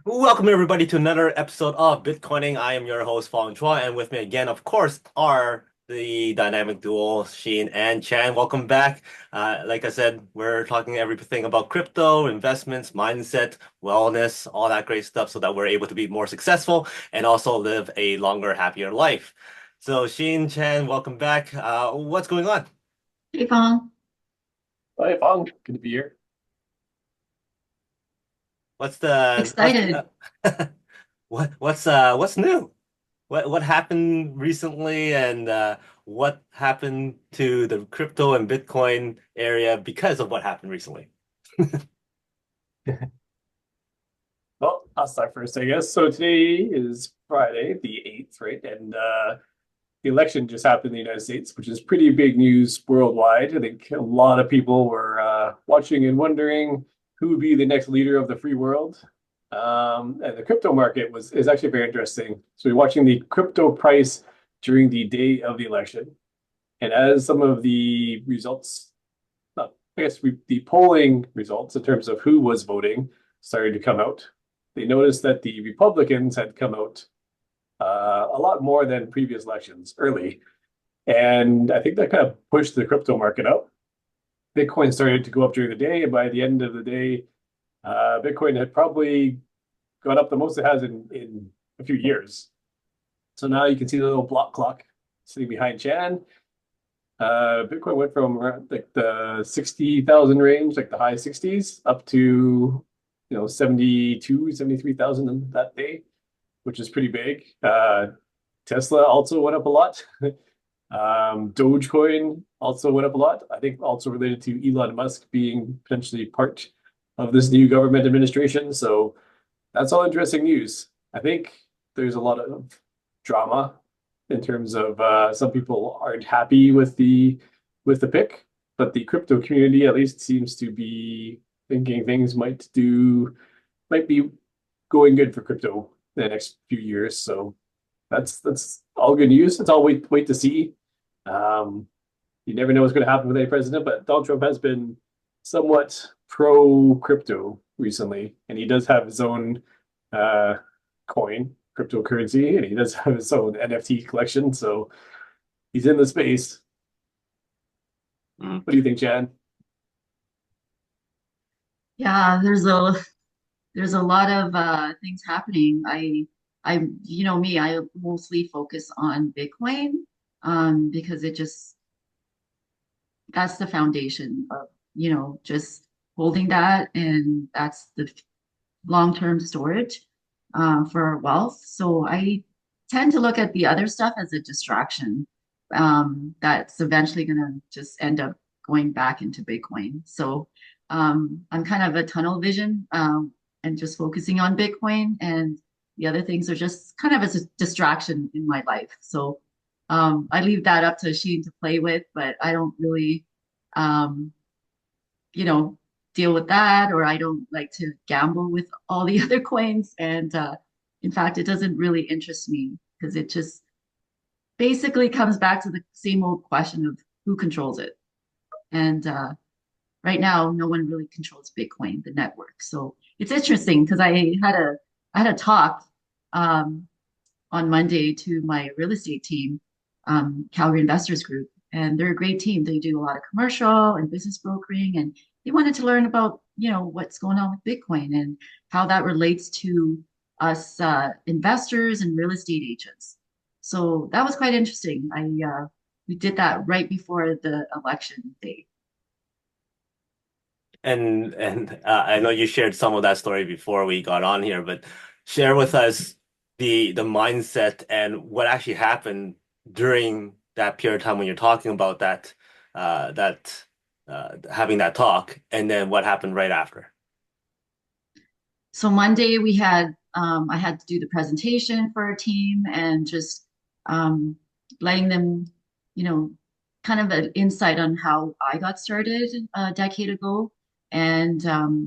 Welcome everybody to another episode of Bitcoining. I am your host Fong Chua, and with me again, of course, are the dynamic duo Shin and Chan. Welcome back. Like I said, we're talking everything about crypto, investments, mindset, wellness, all that great stuff, so that we're able to be more successful and also live a longer, happier life. So Shin, Chan, welcome back. What's going on? Hey, Fong. Hi, Fong. Good to be here. What's the what's Excited. what's new? What happened recently, and what happened to the crypto and Bitcoin area because of what happened recently? Well, I'll start first, I guess. So today is Friday, the 8th, right? And the election just happened in the United States, which is pretty big news worldwide. I think a lot of people were watching and wondering who would be the next leader of the free world. And the crypto market is actually very interesting. So we're watching the crypto price during the day of the election. And as some of the results I guess the polling results in terms of who was voting started to come out. They noticed that the Republicans had come out a lot more than previous elections early. And I think that kind of pushed the crypto market up. Bitcoin started to go up during the day. And by the end of the day, Bitcoin had probably gone up the most it has in a few years. So now you can see the little block clock sitting behind Chan. Bitcoin went from around like the 60,000 range, like the high 60s, up to 72, 73,000 that day, which is pretty big. Tesla also went up a lot. Dogecoin also went up a lot. I think also related to Elon Musk being potentially part of this new government administration. So that's all interesting news. I think there's a lot of drama in terms of some people aren't happy with the pick, but the crypto community at least seems to be thinking things might be going good for crypto the next few years. So that's all good news. It's all wait to see. Um, you never know what's going to happen with any president, but Donald Trump has been somewhat pro crypto recently, and he does have his own uh, coin, cryptocurrency, and he does have his own NFT collection. So he's in the space. Mm. What do you think, Chad? Yeah, there's a lot of things happening. You know me, I mostly focus on Bitcoin because it just that's the foundation of, just holding that, and that's the long-term storage for our wealth. So I tend to look at the other stuff as a distraction that's eventually going to just end up going back into Bitcoin. So I'm kind of a tunnel vision and just focusing on Bitcoin, and the other things are just kind of as a distraction in my life. So I leave that up to Sheen to play with, but I don't really um, you know, deal with that, or I don't like to gamble with all the other coins. And in fact, it doesn't really interest me because it just basically comes back to the same old question of who controls it. And right now, no one really controls Bitcoin, the network. So it's interesting because I had a talk um, on Monday to my real estate team, Calgary Investors Group, and they're a great team. They do a lot of commercial and business brokering, and they wanted to learn about, what's going on with Bitcoin and how that relates to us investors and real estate agents. So that was quite interesting. I We did that right before the election day. And I know you shared some of that story before we got on here, but share with us the mindset and what actually happened during that period of time when you're talking about that having that talk, and then what happened right after. So Monday I had to do the presentation for our team and just um, letting them, you know, kind of an insight on how I got started a decade ago and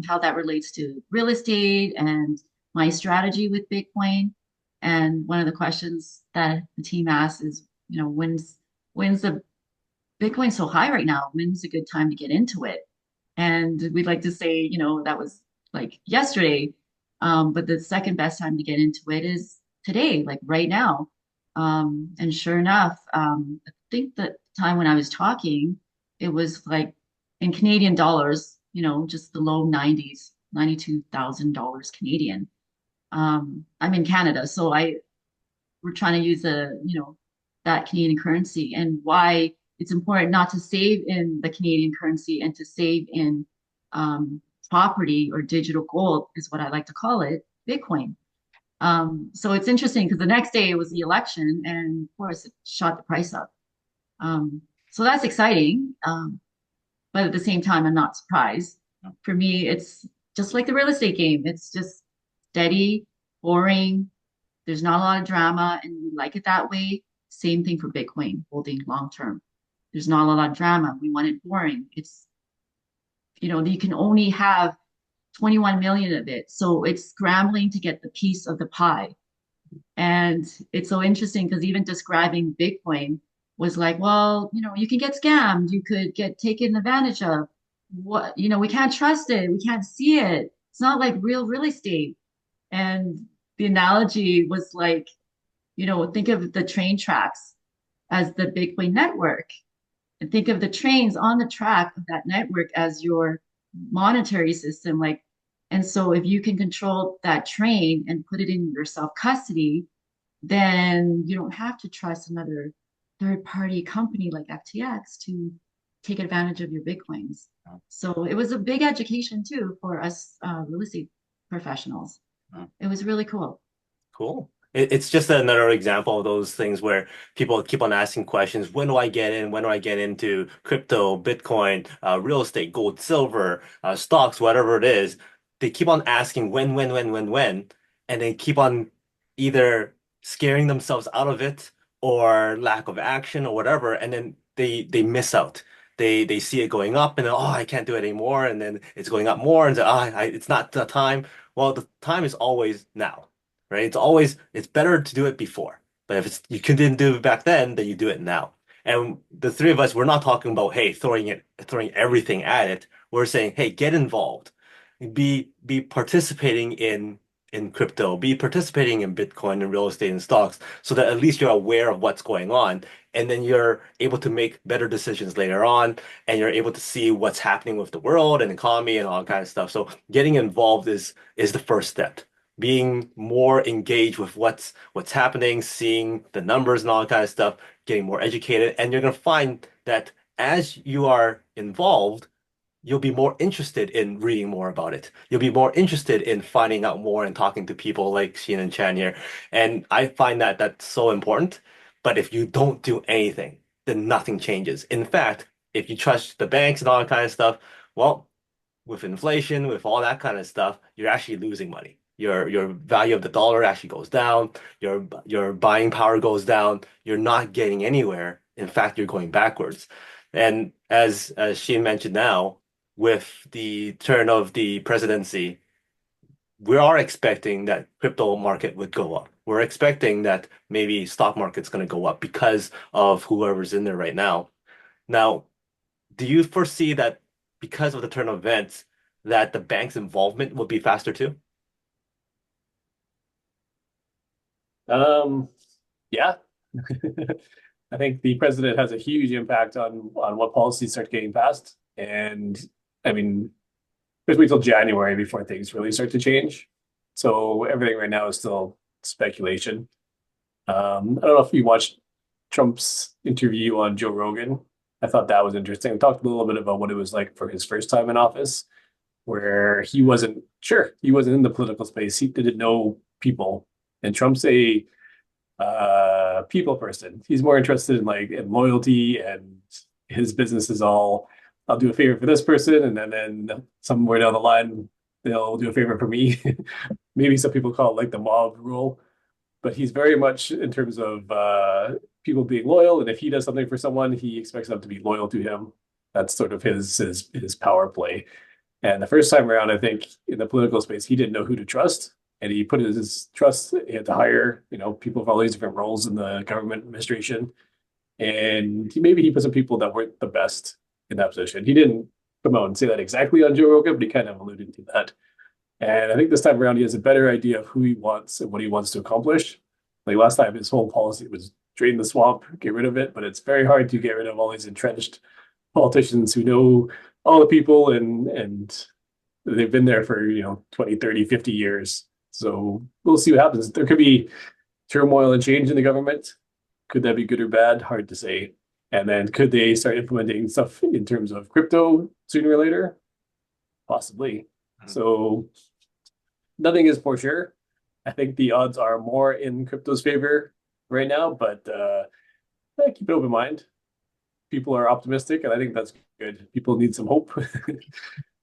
how that relates to real estate and my strategy with Bitcoin. And one of the questions that the team asked is, when's the Bitcoin so high right now? When's a good time to get into it? And we'd like to say, that was like yesterday, But the second best time to get into it is today, like right now. And sure enough, I think the time when I was talking, it was like in Canadian dollars, just the low 90s, $92,000 Canadian. I'm in Canada, so we're trying to use that Canadian currency, and why it's important not to save in the Canadian currency and to save in um, property or digital gold is what I like to call it, Bitcoin. So it's interesting because the next day it was the election, and of course it shot the price up. So that's exciting. But at the same time, I'm not surprised. For me, it's just like the real estate game. It's just steady, boring. There's not a lot of drama, and we like it that way. Same thing for Bitcoin holding long term. There's not a lot of drama. We want it boring. You can only have 21 million of it. So it's scrambling to get the piece of the pie. And it's so interesting because even describing Bitcoin was like, well, you can get scammed, you could get taken advantage of. We can't trust it, we can't see it. It's not like real estate. And the analogy was like, think of the train tracks as the Bitcoin network, and think of the trains on the track of that network as your monetary system. And so if you can control that train and put it in your self custody, then you don't have to trust another third party company like FTX to take advantage of your Bitcoins. So it was a big education too for us real estate professionals. It was really cool. Cool. It's just another example of those things where people keep on asking questions. When do I get in? When do I get into crypto, Bitcoin, real estate, gold, silver, stocks, whatever it is? They keep on asking when, and they keep on either scaring themselves out of it or lack of action or whatever, and then they miss out. They see it going up and then, oh, I can't do it anymore, and then it's going up more, and it's not the time. Well, the time is always now, right? It's better to do it before. But if you didn't do it back then you do it now. And the three of us, we're not talking about, hey, throwing everything at it. We're saying, hey, get involved. Be participating in crypto, be participating in Bitcoin and real estate and stocks so that at least you're aware of what's going on. And then you're able to make better decisions later on, and you're able to see what's happening with the world and economy and all that kind of stuff. So getting involved is the first step, being more engaged with what's happening, seeing the numbers and all that kind of stuff, getting more educated, and you're gonna find that as you are involved, you'll be more interested in reading more about it. You'll be more interested in finding out more and talking to people like Shin and Chan here. And I find that that's so important. But if you don't do anything, then nothing changes. In fact, if you trust the banks and all that kind of stuff, well, with inflation, with all that kind of stuff, you're actually losing money. Your value of the dollar actually goes down. Your buying power goes down. You're not getting anywhere. In fact, you're going backwards. And as she mentioned now, with the turn of the presidency, we are expecting that crypto market would go up. We're expecting that maybe stock market's going to go up because of whoever's in there right now. Now, do you foresee that because of the turn of events, that the bank's involvement will be faster too? Um, yeah. I think the president has a huge impact on what policies start getting passed. And I mean, just wait till January before things really start to change. So everything right now is still speculation. I don't know if you watched Trump's interview on Joe Rogan. I thought that was interesting. We talked a little bit about what it was like for his first time in office, where he wasn't sure. He wasn't in the political space. He didn't know people. And Trump's a people person. He's more interested in loyalty, and his business is all, I'll do a favor for this person, and then somewhere down the line they'll do a favor for me. Maybe some people call it like the mob rule, but he's very much in terms of people being loyal, and if he does something for someone, he expects them to be loyal to him. That's sort of his power play. And the first time around, I think in the political space, he didn't know who to trust, and he put his trust. He had to hire, people for all these different roles in the government administration, and maybe he put some people that weren't the best in that position. He didn't come out and say that exactly on Joe Rogan, but he kind of alluded to that. And I think this time around, he has a better idea of who he wants and what he wants to accomplish. Like last time, his whole policy was drain the swamp, get rid of it. But it's very hard to get rid of all these entrenched politicians who know all the people and they've been there for, 20, 30, 50 years. So we'll see what happens. There could be turmoil and change in the government. Could that be good or bad? Hard to say. And then could they start implementing stuff in terms of crypto sooner or later? Possibly. So nothing is for sure. I think the odds are more in crypto's favor right now, but keep an open mind. People are optimistic, and I think that's good. People need some hope.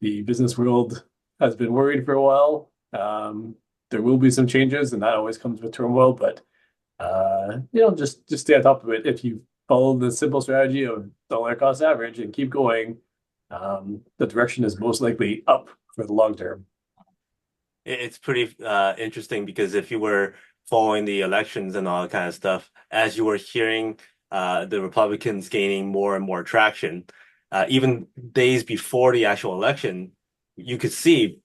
The business world has been worried for a while. There will be some changes, and that always comes with turmoil. But just stay on top of it. If you follow the simple strategy of dollar cost average and keep going, the direction is most likely up for the long term. It's pretty interesting because if you were following the elections and all that kind of stuff, as you were hearing the Republicans gaining more and more traction, even days before the actual election, you could see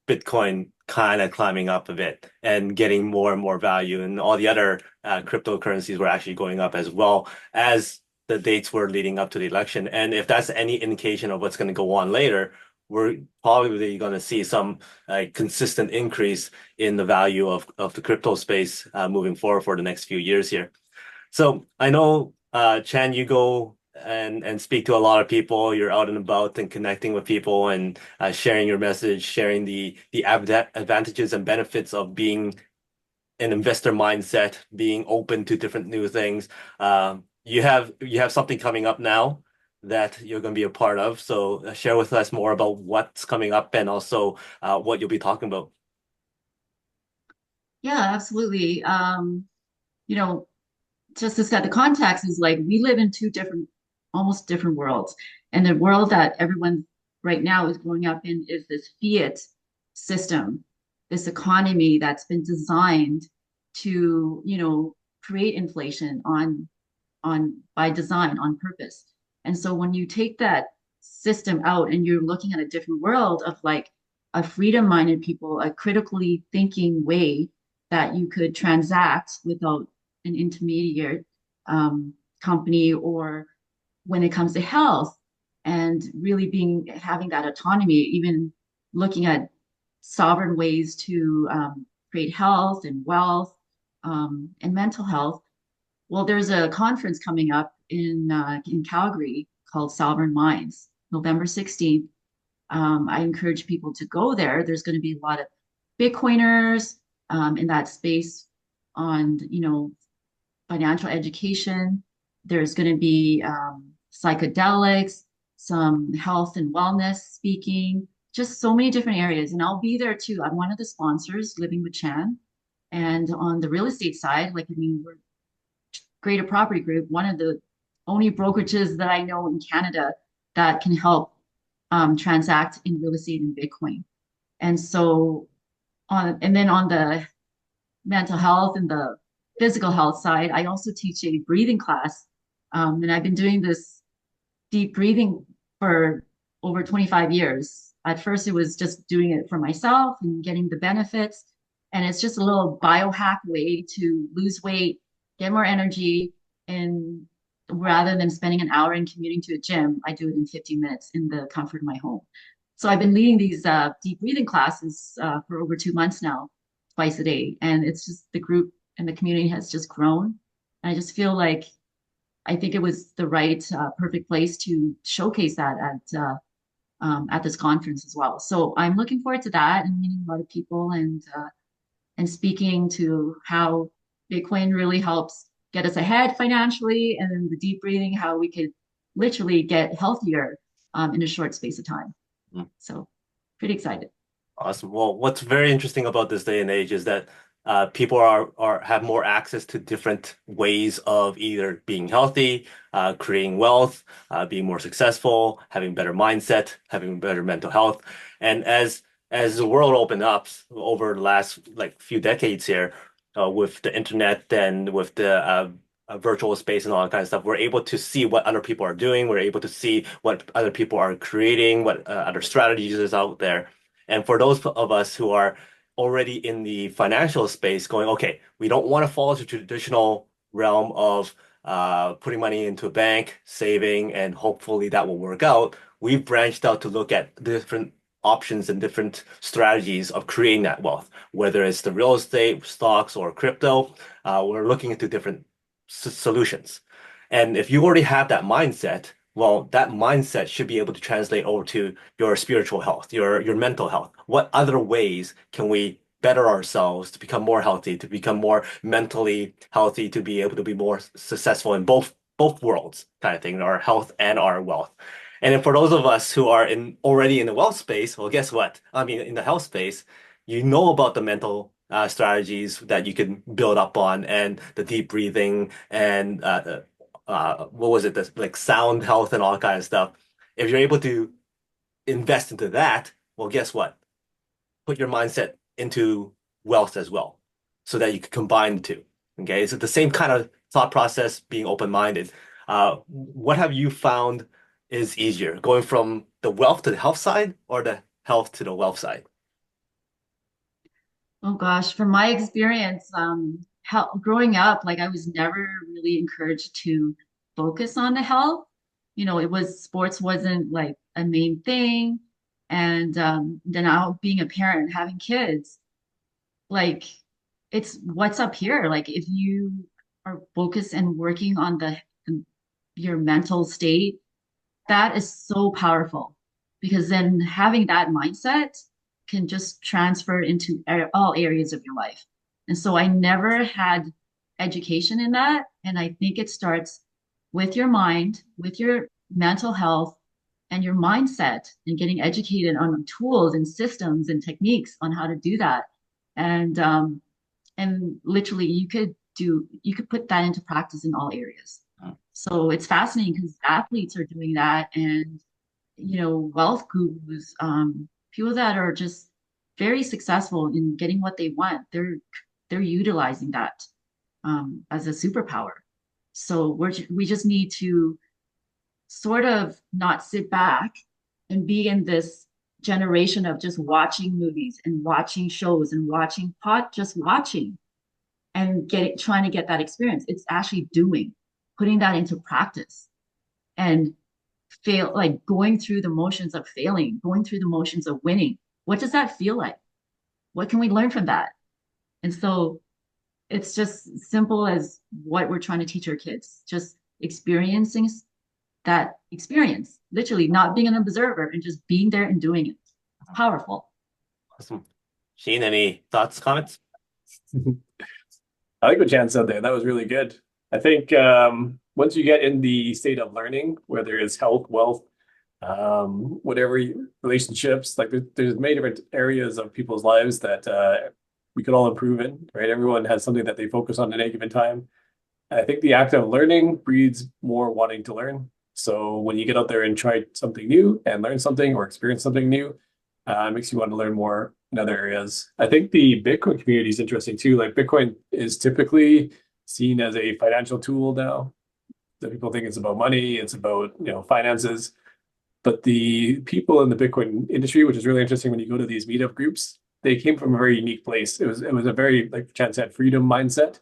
Bitcoin kind of climbing up a bit and getting more and more value, and all the other cryptocurrencies were actually going up as well as the dates were leading up to the election. And if that's any indication of what's going to go on later, we're probably going to see some consistent increase in the value of the crypto space moving forward for the next few years here. So I know, Chan, you go and speak to a lot of people. You're out and about and connecting with people and sharing your message, sharing the advantages and benefits of being an investor mindset, being open to different new things. You have something coming up now that you're going to be a part of. So share with us more about what's coming up and also what you'll be talking about. Yeah, absolutely. You know, just to set the context is like we live in two different, almost different worlds. And the world that everyone right now is growing up in is this fiat system, this economy that's been designed to, create inflation on by design, on purpose. And so when you take that system out and you're looking at a different world of like a freedom-minded people, a critically thinking way that you could transact without an intermediate company, or when it comes to health and really being having that autonomy, even looking at sovereign ways to create health and wealth and mental health. Well, there's a conference coming up in Calgary called Sovereign Minds, November 16th. I encourage people to go there. There's going to be a lot of Bitcoiners in that space on, financial education. There's going to be psychedelics, some health and wellness speaking, just so many different areas. And I'll be there too. I'm one of the sponsors, Living with Chan. And on the real estate side, like, I mean, we're Greater Property Group, one of the only brokerages that I know in Canada that can help transact in real estate and Bitcoin. And so and then on the mental health and the physical health side, I also teach a breathing class. And I've been doing this deep breathing for over 25 years. At first, it was just doing it for myself and getting the benefits. And it's just a little biohack way to lose weight, get more energy, and rather than spending an hour and commuting to a gym, I do it in 15 minutes in the comfort of my home. So I've been leading these deep breathing classes for over 2 months now, twice a day. And it's just the group and the community has just grown. And I just feel like I think it was the right, perfect place to showcase that at this conference as well. So I'm looking forward to that and meeting a lot of people and speaking to how Bitcoin really helps get us ahead financially, and then the deep breathing, how we could literally get healthier in a short space of time. Mm. So pretty excited. Awesome. Well, what's very interesting about this day and age is that people are have more access to different ways of either being healthy, creating wealth, being more successful, having better mindset, having better mental health. And as the world opened up over the last like few decades here, with the internet and with the virtual space and all that kind of stuff, we're able to see what other people are doing. We're able to see what other people are creating, what other strategies is out there. And for those of us who are already in the financial space going, okay, we don't want to fall into traditional realm of putting money into a bank, saving, and hopefully that will work out. We've branched out to look at different options and different strategies of creating that wealth, whether it's the real estate, stocks, or crypto. We're looking into different solutions. And if you already have that mindset, well, that mindset should be able to translate over to your spiritual health, your mental health. What other ways can we better ourselves to become more healthy, to become more mentally healthy, to be able to be more successful in both worlds, kind of thing, our health and our wealth. And then for those of us who are in already in the wealth space, well, guess what? I mean, in the health space, you know about the mental strategies that you can build up on, and the deep breathing and what was it, this like sound health and all kind of stuff. If you're able to invest into that, well, guess what? Put your mindset into wealth as well, so that you can combine the two. Okay, it's the same kind of thought process, being open-minded. What have you found is easier, going from the wealth to the health side, or the health to the wealth side? Oh gosh, from my experience, growing up, like I was never really encouraged to focus on the health. It was sports wasn't like a main thing. And then out being a parent, having kids, like it's what's up here. Like if you are focused and working on your mental state, that is so powerful because then having that mindset can just transfer into all areas of your life. And so I never had education in that. And I think it starts with your mind, with your mental health, and your mindset, and getting educated on tools and systems and techniques on how to do that. And literally you could put that into practice in all areas. So it's fascinating because athletes are doing that, and wealth gurus, people that are just very successful in getting what they want, they're utilizing that as a superpower. So we just need to sort of not sit back and be in this generation of just watching movies and watching shows and just watching and trying to get that experience. It's actually putting that into practice and like going through the motions of failing, going through the motions of winning. What does that feel like? What can we learn from that? And so it's just simple as what we're trying to teach our kids, just experiencing that experience, literally not being an observer and just being there and doing it. It's powerful. Awesome. Shane, any thoughts, comments? I like what Jan said there. That was really good. I think once you get in the state of learning, whether it's health, wealth, whatever relationships, like there's many different areas of people's lives that we could all improve in, right? Everyone has something that they focus on at any given time. And I think the act of learning breeds more wanting to learn. So when you get out there and try something new and learn something or experience something new, it makes you want to learn more in other areas. I think the Bitcoin community is interesting too. Like Bitcoin is typically seen as a financial tool now. That people think it's about money, it's about, finances. But the people in the Bitcoin industry, which is really interesting when you go to these meetup groups, they came from a very unique place. It was a very, like Chan said, freedom mindset.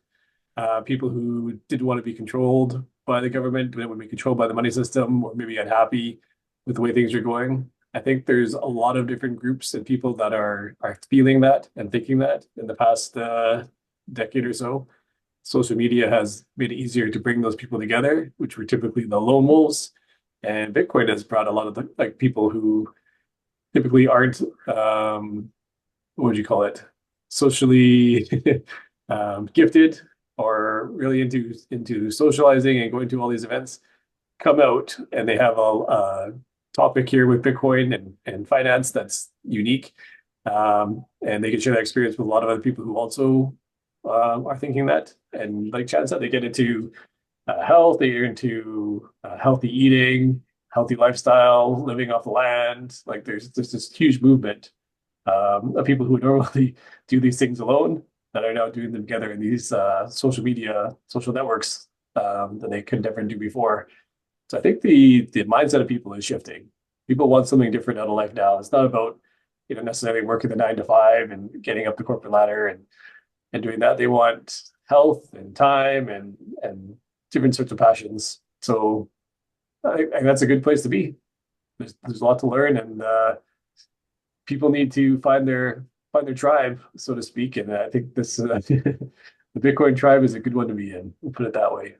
People who didn't want to be controlled by the government, didn't want to be controlled by the money system, or maybe unhappy with the way things are going. I think there's a lot of different groups and people that are feeling that and thinking that in the past decade or so. Social media has made it easier to bring those people together, which were typically the lone wolves. And Bitcoin has brought a lot of the people who typically aren't what would you call it, socially gifted or really into socializing and going to all these events, come out and they have a topic here with Bitcoin and finance that's unique. And they can share that experience with a lot of other people who also are thinking that. And like Chad said, they get into health, they get into healthy eating, healthy lifestyle, living off the land. Like there's this huge movement of people who would normally do these things alone that are now doing them together in these social networks that they could never do before. So I think the mindset of people is shifting. People want something different out of life now. It's not about necessarily working the 9 to 5 and getting up the corporate ladder and doing that. They want health and time and different sorts of passions. So I think that's a good place to be. There's a lot to learn, and people need to find their tribe, so to speak. And I think this the Bitcoin tribe is a good one to be in. We'll put it that way.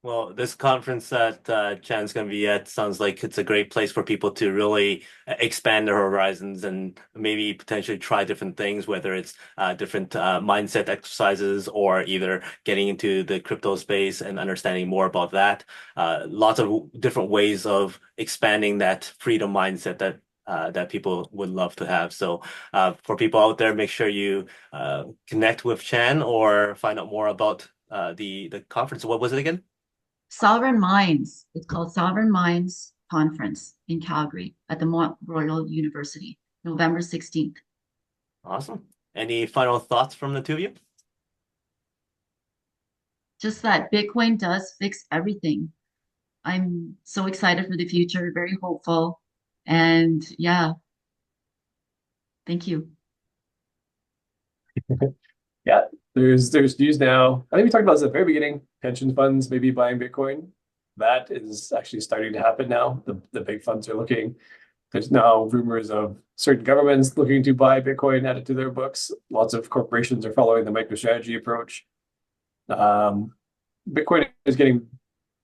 Well, this conference that Chan's going to be at sounds like it's a great place for people to really expand their horizons and maybe potentially try different things, whether it's different mindset exercises or either getting into the crypto space and understanding more about that. Lots of different ways of expanding that freedom mindset that people would love to have. So, for people out there, make sure you connect with Chan or find out more about the conference. What was it again? Sovereign Minds. It's called Sovereign Minds Conference in Calgary at the Mont Royal University, November 16th. Awesome. Any final thoughts from the two of you? Just that Bitcoin does fix everything. I'm so excited for the future, very hopeful. And yeah, thank you. Yeah, there's news now. I think we talked about this at the very beginning. Pension funds maybe buying Bitcoin. That is actually starting to happen now. The big funds are looking. There's now rumors of certain governments looking to buy Bitcoin, add it to their books. Lots of corporations are following the MicroStrategy approach. Um, Bitcoin is getting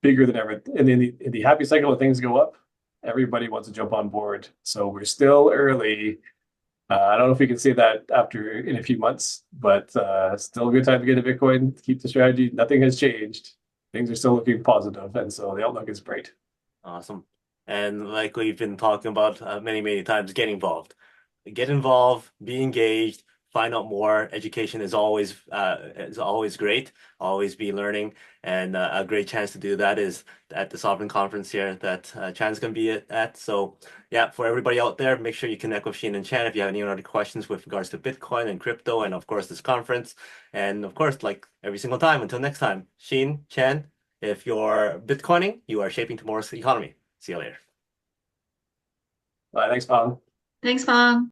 bigger than ever. And in the happy cycle, when things go up, everybody wants to jump on board. So we're still early. I don't know if we can say that after in a few months, but still a good time to get a Bitcoin. To keep the strategy. Nothing has changed. Things are still looking positive, and so the outlook is great. Awesome. And like we've been talking about many, many times, get involved. Get involved, be engaged, find out more. Education is always great. Always be learning, and a great chance to do that is at the Sovereign Conference here that Chan's going to be at. So yeah, for everybody out there, make sure you connect with Shin and Chan if you have any other questions with regards to Bitcoin and crypto, and of course this conference. And of course, like every single time, until next time, Shin, Chan, if you're Bitcoining, you are shaping tomorrow's economy. See you later. Thanks, Pong. Thanks, Fong.